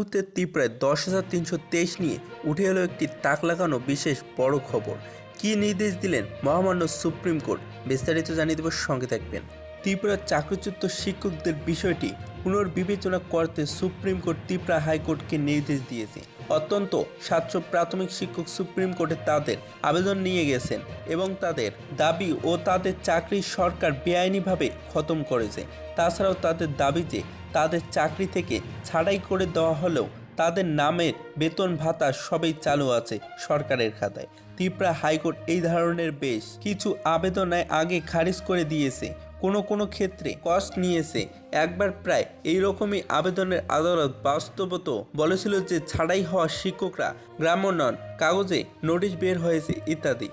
মুহূর্তে ত্রিপুরায় 10,323 নিয়ে উঠে এলো একটি তাক লাগানো বিশেষ বড় খবর। কী নির্দেশ দিলেন মহামান্য সুপ্রিম কোর্ট, বিস্তারিত জানিয়ে দেব, সঙ্গে থাকবেন। ত্রিপুরার চাকরিচ্যুত শিক্ষকদের বিষয়টি পুনর্বিবেচনা করতে সুপ্রিম কোর্ট ত্রিপুরা হাইকোর্টকে নির্দেশ দিয়েছে। অত্যন্ত 700 প্রাথমিক শিক্ষক সুপ্রিম কোর্টে তাদের আবেদন নিয়ে গেছেন এবং তাদের দাবি ও তাদের চাকরি সরকার বেআইনিভাবে খতম করেছে। তাছাড়াও তাদের দাবি যে তাদের চাকরি থেকে ছাঁটাই করে দেওয়া হলেও তাদের নামের বেতন ভাতা সবই চালু আছে সরকারের খাতায়। ত্রিপুরা হাইকোর্ট এই ধরনের বেশ কিছু আবেদন আগে খারিজ করে দিয়েছে। কোনো ক্ষেত্রে কষ্ট নিয়েছে। একবার প্রায় এইরকমই আবেদনের আদালত বাস্তবত বলেছিল যে ছাঁটাই হওয়া শিক্ষকরা গ্রাম্য নন, কাগজে নোটিশ বের হয়েছে ইত্যাদি,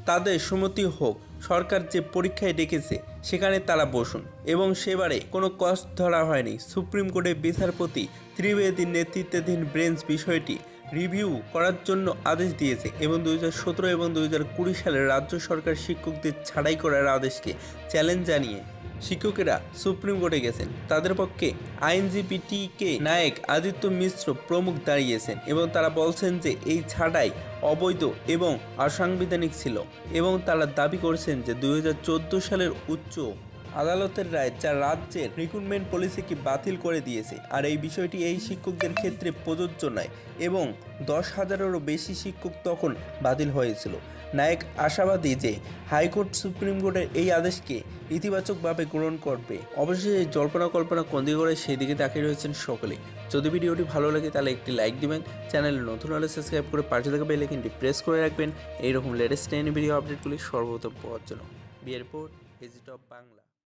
তাদের সম্মতি হোক, সরকার যে পরীক্ষায় ডেকেছে সেখানে তারা বসুন, এবং সেবারে কোনো কষ্ট ধরা হয়নি। সুপ্রিম কোর্টের বিচারপতি ত্রিবেদীর নেতৃত্বাধীন বেঞ্চ বিষয়টি রিভিউ করার জন্য আদেশ দিয়েছে এবং 2017 এবং 2020 সালে রাজ্য সরকার শিক্ষকদের ছাঁটাই করার আদেশকে চ্যালেঞ্জ জানিয়ে শিক্ষকেরা সুপ্রিম কোর্টে গেছেন। তাদের পক্ষে আইনজীবী টি.কে. নায়েক, আদিত্য মিশ্র প্রমুখ দাঁড়িয়েছেন এবং তারা বলছেন যে এই ছাঁটাই অবৈধ এবং অসাংবিধানিক ছিল এবং তারা দাবি করছেন যে 2014 সালের উচ্চ আদালতের রায় যা রাজ্যের রিক্রুটমেন্ট পলিসিকে বাতিল করে দিয়েছে, আর এই বিষয়টি এই শিক্ষকদের ক্ষেত্রে প্রযোজ্য নয় এবং 10,000-এরও বেশি শিক্ষক তখন বাতিল হয়েছিল। নায়েক আশাবাদী যে হাইকোর্ট সুপ্রিম কোর্টের এই আদেশকে ইতিবাচকভাবে গ্রহণ করবে। অবশ্যই এই জল্পনা কল্পনা কোন দিকে করে সেই দিকে তাকিয়ে রয়েছেন সকলেই। যদি ভিডিওটি ভালো লাগে তাহলে একটি লাইক দিবেন, চ্যানেলে নতুন হলে সাবস্ক্রাইব করে পাশে থাকা বেল আইকনটি প্রেস করে রাখবেন এইরকম লেটেস্ট ভিডিও আপডেটগুলি সর্বপ্রথম পাওয়ার জন্য। বিয়ের পর ভিজিট অফ বাংলা।